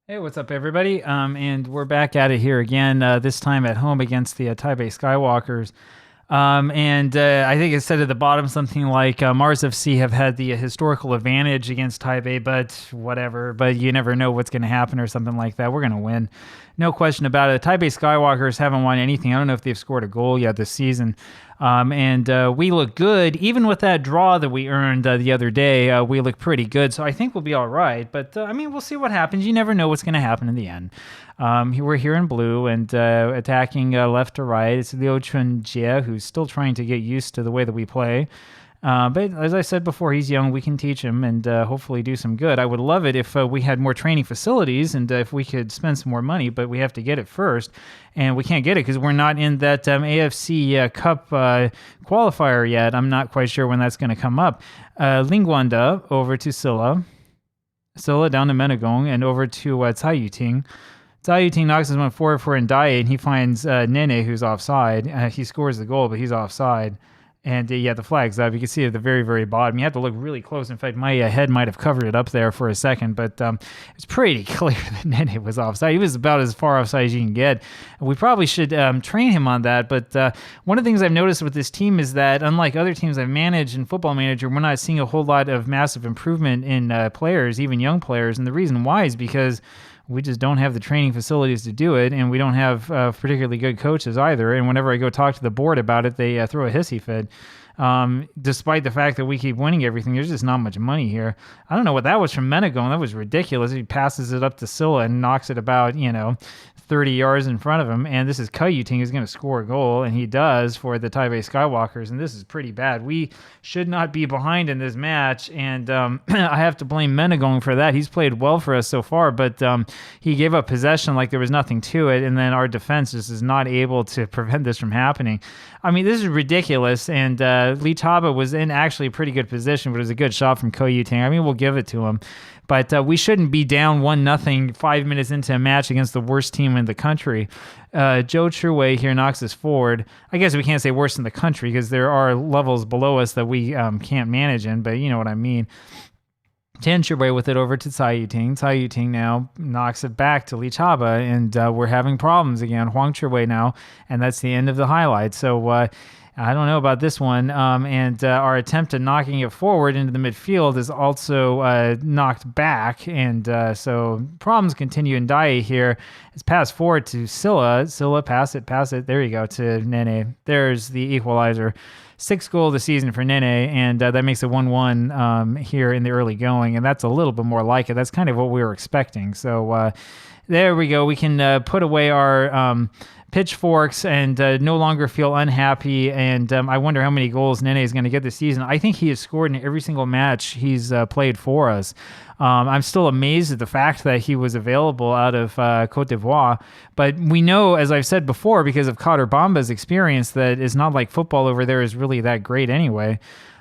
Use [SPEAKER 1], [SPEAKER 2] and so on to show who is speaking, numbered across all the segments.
[SPEAKER 1] Hey, what's up, everybody? And we're back at it here again, this time at home against the Taipei Skywalkers. And I think it said at the bottom something like Mars FC have had the historical advantage against Taipei, but whatever. But you never know what's going to happen or something like that. We're going to win. No question about it. Taipei Skywalkers haven't won anything. I don't know if they've scored a goal yet this season. And we look good. Even with that draw that we earned the other day, we look pretty good. So I think we'll be all right. But, I mean, we'll see what happens. You never know what's going to happen in the end. We're here in blue and attacking left to right. It's Liu Chunjie, who's still trying to get used to the way that we play. But as I said before, he's young. We can teach him and hopefully do some good. I would love it if we had more training facilities and if we could spend some more money, but we have to get it first. And we can't get it because we're not in that AFC Cup qualifier yet. I'm not quite sure when that's going to come up. Lingwanda over to Silla. Silla down to Menagong and over to Cai Yuting. Cai Yuting knocks his one forward for Ndaye, and he finds Nene, who's offside. He scores the goal, but he's offside. And yeah, the flag's up. You can see it at the very, very bottom. You have to look really close. In fact, my head might have covered it up there for a second, but it's pretty clear that Nene was offside. He was about as far offside as you can get. We probably should train him on that. But one of the things I've noticed with this team is that, unlike other teams I've managed in Football Manager, we're not seeing a whole lot of massive improvement in players, even young players. And the reason why is because we just don't have the training facilities to do it, and we don't have particularly good coaches either. And whenever I go talk to the board about it, they throw a hissy fit. Despite the fact that we keep winning everything, there's just not much money here. I don't know what that was from Menagong. That was ridiculous. He passes it up to Silla and knocks it about, 30 yards in front of him. And this is Cai Yuting who's going to score a goal, and he does for the Taipei Skywalkers. And this is pretty bad. We should not be behind in this match, and I have to blame Menagong for that. He's played well for us so far, but he gave up possession like there was nothing to it, and then our defense just is not able to prevent this from happening. I mean, this is ridiculous, and Lee Taba was in actually a pretty good position, but it was a good shot from Cai Yuting. I mean, we'll give it to him. But we shouldn't be down 1-0 5 minutes into a match against the worst team in the country. Zhou Chirwei here knocks us forward. I guess we can't say worst in the country because there are levels below us that we can't manage in, but you know what I mean. Tian Chirwei with it over to Cai Yuting. Cai Yuting now knocks it back to Li Chaba, and we're having problems again. Huang Chirwei now, and that's the end of the highlight. So I don't know about this one. And our attempt at knocking it forward into the midfield is also knocked back. And so problems continue. Ndaye here is passed forward to Silla. Silla, pass it. There you go, to Nene. There's the equalizer. 6th goal of the season for Nene, and that makes it 1-1 here in the early going. And that's a little bit more like it. That's kind of what we were expecting. So there we go. We can put away our pitchforks and no longer feel unhappy. And I wonder how many goals Nene is going to get this season. I think he has scored in every single match he's played for us. I'm still amazed at the fact that he was available out of Cote d'Ivoire. But we know, as I've said before, because of Kader Bamba's experience, that it's not like football over there is really that great anyway.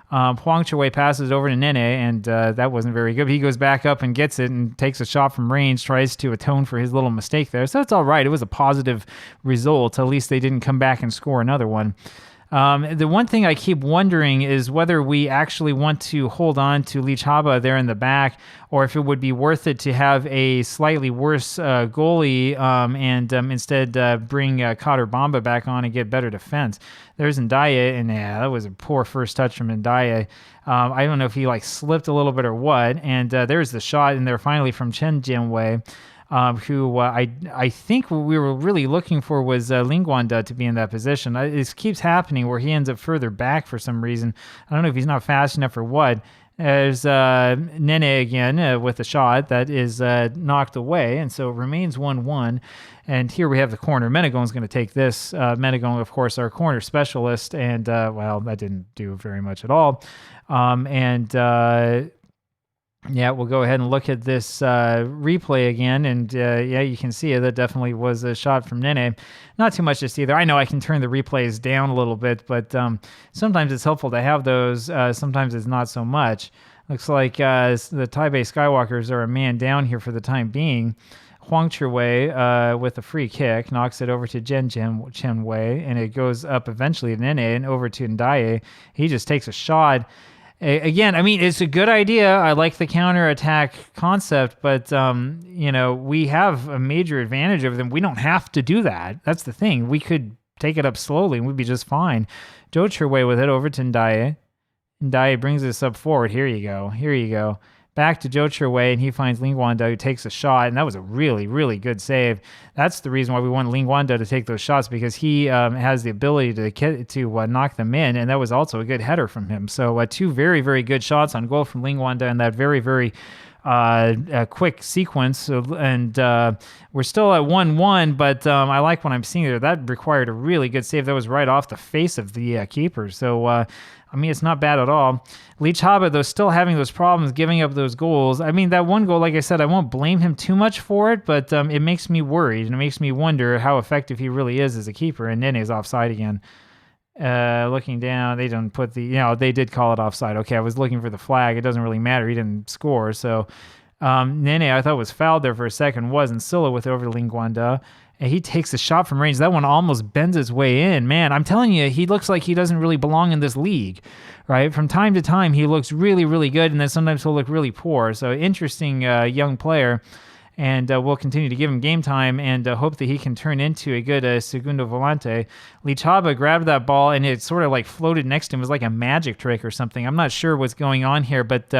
[SPEAKER 1] Huang Chirwei passes over to Nene, and that wasn't very good. But he goes back up and gets it and takes a shot from range, tries to atone for his little mistake there. So it's all right. It was a positive result. At least they didn't come back and score another one. The one thing I keep wondering is whether we actually want to hold on to Lee Chaba there in the back, or if it would be worth it to have a slightly worse goalie and instead bring Kader Bamba back on and get better defense. There's Ndaye, and that was a poor first touch from Ndaye. I don't know if he slipped a little bit or what. And there's the shot in there finally from Chen Jianwei. Who I think what we were really looking for was Lingwanda to be in that position. This keeps happening where he ends up further back for some reason. I don't know if he's not fast enough or what. There's Nene again with a shot that is knocked away, and so it remains 1-1. And here we have the corner. Menagong's going to take this. Menagong, of course, our corner specialist, and that didn't do very much at all. Yeah, we'll go ahead and look at this replay again, and you can see it. That definitely was a shot from Nene. Not too much to see there. I know I can turn the replays down a little bit, but sometimes it's helpful to have those. Sometimes it's not so much. Looks like the Taipei Skywalkers are a man down here for the time being. Huang Chirwei with a free kick knocks it over to Chen Wei, and it goes up eventually to Nene and over to Ndaye. He just takes a shot. Again, I mean, it's a good idea. I like the counterattack concept, but we have a major advantage over them. We don't have to do that. That's the thing. We could take it up slowly and we'd be just fine. Zhou Chirwei with it over to Ndaye. Ndaye brings this up forward. Here you go. Back to Zhou Chirwei, and he finds Ling Guanda, who takes a shot, and that was a really, really good save. That's the reason why we want Ling Guanda to take those shots, because he has the ability to knock them in, and that was also a good header from him. So two very, very good shots on goal from Ling Guanda in that very, very quick sequence, and we're still at 1-1, but I like what I'm seeing there. That required a really good save. That was right off the face of the keeper. So I mean, it's not bad at all. Leach Haba, though, still having those problems, giving up those goals. I mean, that one goal, like I said, I won't blame him too much for it, but it makes me worried, and it makes me wonder how effective he really is as a keeper. And Nene's offside again. Looking down, they didn't put they did call it offside. Okay, I was looking for the flag. It doesn't really matter. He didn't score. So Nene, I thought, was fouled there for a second. Wasn't. Silla with over to Ling Guanda. And he takes a shot from range. That one almost bends its way in. Man, I'm telling you, he looks like he doesn't really belong in this league, right? From time to time, he looks really, really good, and then sometimes he'll look really poor. So interesting young player, and we'll continue to give him game time and hope that he can turn into a good segundo volante. Lichaba grabbed that ball, and it sort of like floated next to him. It was like a magic trick or something. I'm not sure what's going on here, but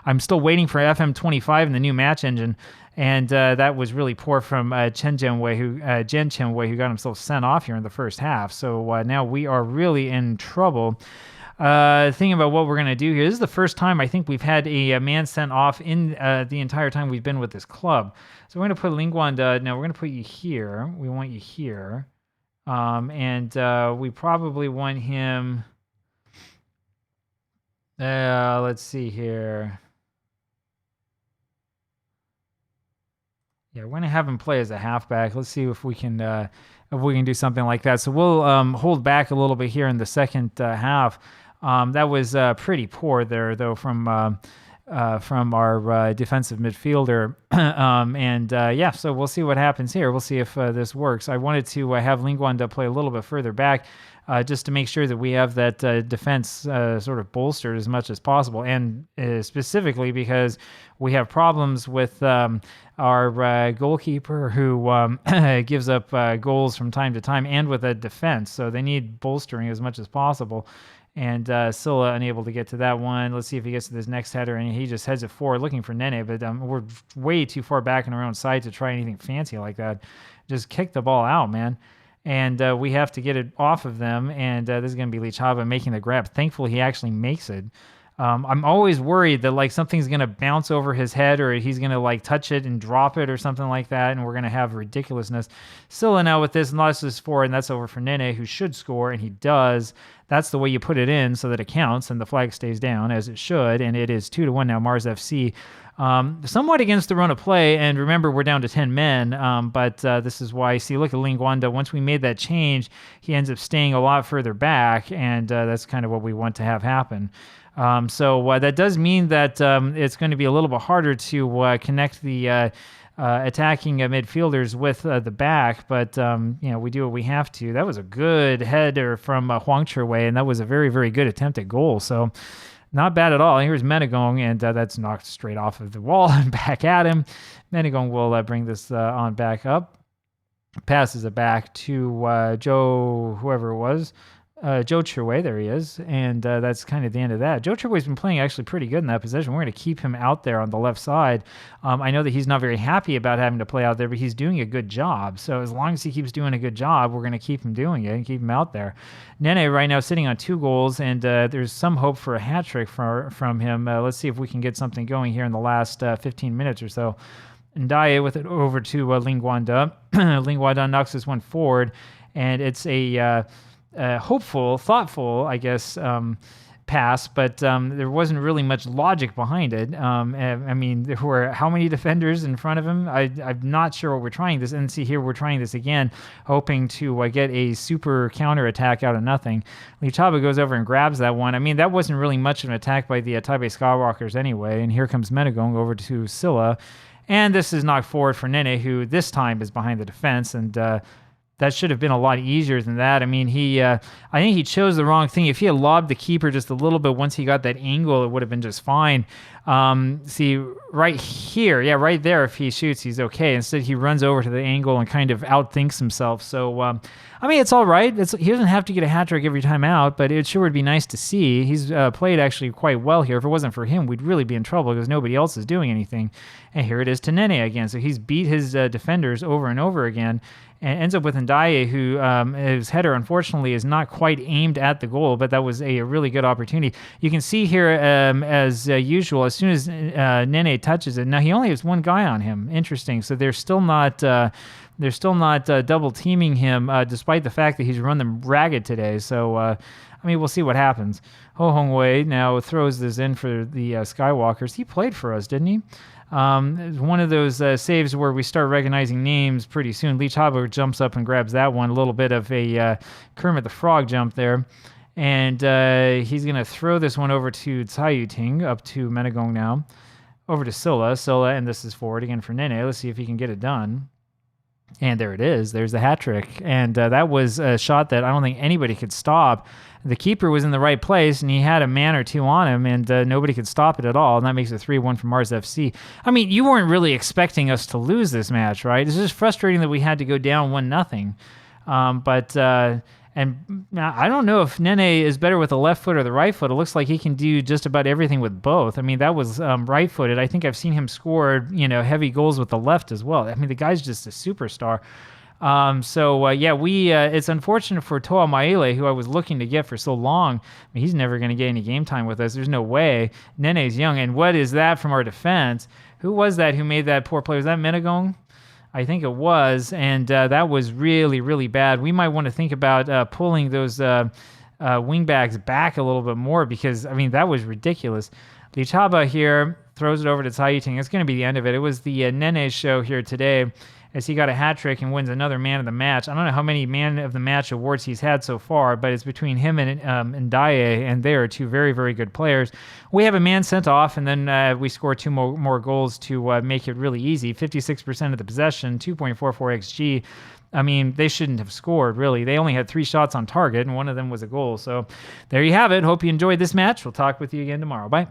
[SPEAKER 1] I'm still waiting for FM23 in the new match engine. And that was really poor from Chen Jianwei, who got himself sent off here in the first half. So now we are really in trouble. Thinking about what we're going to do here, this is the first time I think we've had a man sent off in the entire time we've been with this club. So we're going to put Ling Guanda. Now we're going to put you here. We want you here. And we probably want him. Let's see here. Yeah, we're going to have him play as a halfback. Let's see if we can do something like that. So we'll hold back a little bit here in the second half. That was pretty poor there, though, from our defensive midfielder. So we'll see what happens here. We'll see if this works. I wanted to have Ling Guanda play a little bit further back, just to make sure that we have that defense sort of bolstered as much as possible, and specifically because we have problems with our goalkeeper who gives up goals from time to time, and with a defense. So they need bolstering as much as possible. And Silla unable to get to that one. Let's see if he gets to this next header, and he just heads it forward looking for Nene, but we're way too far back in our own side to try anything fancy like that. Just kick the ball out, man. And we have to get it off of them, and this is going to be Lichava making the grab. Thankfully, he actually makes it. I'm always worried that like something's going to bounce over his head, or he's going to like touch it and drop it or something like that, and we're going to have ridiculousness. Silla now with this, and lost this forward, and that's over for Nene, who should score, and he does. That's the way you put it in so that it counts and the flag stays down as it should, and it is 2-1 now, Mars FC. Somewhat against the run of play, and remember, we're down to 10 men, but this is why, see, look at Ling Guanda. Once we made that change, he ends up staying a lot further back, and that's kind of what we want to have happen. So that does mean that it's going to be a little bit harder to connect the attacking midfielders with the back, but we do what we have to. That was a good header from Huang Chirwei, and that was a very, very good attempt at goal. So not bad at all. Here's Menegong, and that's knocked straight off of the wall and back at him. Menegong will bring this on back up. Passes it back to Joe, whoever it was. Zhou Chirwei, there he is, and that's kind of the end of that. Zhou Chirwei's been playing actually pretty good in that position. We're going to keep him out there on the left side. I know that he's not very happy about having to play out there, but he's doing a good job. So as long as he keeps doing a good job, we're going to keep him doing it and keep him out there. Nene right now sitting on 2 goals, and there's some hope for a hat trick from him. Let's see if we can get something going here in the last 15 minutes or so. Ndaye with it over to Ling Guanda. Ling Guanda knocks this one forward, and it's a hopeful, thoughtful, I guess, pass, but there wasn't really much logic behind it. I mean, there were how many defenders in front of him? I'm not sure what we're trying this. And see here, we're trying this again, hoping to get a super counter attack out of nothing. Lichaba goes over and grabs that one. I mean, that wasn't really much of an attack by the Taipei Skywalkers anyway. And here comes Menegong over to Silla. And this is knocked forward for Nene, who this time is behind the defense. And that should have been a lot easier than that. I mean, I think he chose the wrong thing. If he had lobbed the keeper just a little bit once he got that angle, it would have been just fine. See, right here, yeah, right there, if he shoots, he's okay. Instead, he runs over to the angle and kind of outthinks himself. So, I mean, it's all right. He doesn't have to get a hat trick every time out, but it sure would be nice to see. He's played actually quite well here. If it wasn't for him, we'd really be in trouble because nobody else is doing anything. And here it is to Nene again. So he's beat his defenders over and over again. And ends up with Ndaye, who his header, unfortunately, is not quite aimed at the goal, but that was a really good opportunity. You can see here, as usual, as soon as Nene touches it, now he only has one guy on him. Interesting. So they're still not double teaming him, despite the fact that he's run them ragged today. So, I mean, we'll see what happens. Ho Hongwei now throws this in for the Skywalkers. He played for us, didn't he? One of those saves where we start recognizing names pretty soon. Lee Chaba jumps up and grabs that one. A little bit of a Kermit the Frog jump there. And he's going to throw this one over to Tsai Yuting, up to Menegong now. Over to Silla, and this is forward again for Nene. Let's see if he can get it done. And there it is. There's the hat trick. And that was a shot that I don't think anybody could stop. The keeper was in the right place, and he had a man or two on him, and nobody could stop it at all. And that makes it 3-1 for Mars FC. I mean, you weren't really expecting us to lose this match, right? It's just frustrating that we had to go down 1-0. And I don't know if Nene is better with the left foot or the right foot. It looks like he can do just about everything with both. I mean, that was right-footed. I think I've seen him score, heavy goals with the left as well. I mean, the guy's just a superstar. It's unfortunate for Toa Maele, who I was looking to get for so long. I mean, he's never going to get any game time with us. There's no way. Nene's young. And what is that from our defense? Who was that who made that poor play? Was that Menegong? I think it was. And that was really, really bad. We might want to think about pulling those wingbacks back a little bit more because, I mean, that was ridiculous. Lichaba here throws it over to Tsai Yuting. It's going to be the end of it. It was the Nene show here today, as he got a hat trick and wins another man of the match. I don't know how many man of the match awards he's had so far, but it's between him and Ndaye, and they are two very, very good players. We have a man sent off, and then we score two more goals to make it really easy. 56% of the possession, 2.44 XG. I mean, they shouldn't have scored, really. They only had 3 shots on target, and one of them was a goal. So there you have it. Hope you enjoyed this match. We'll talk with you again tomorrow. Bye.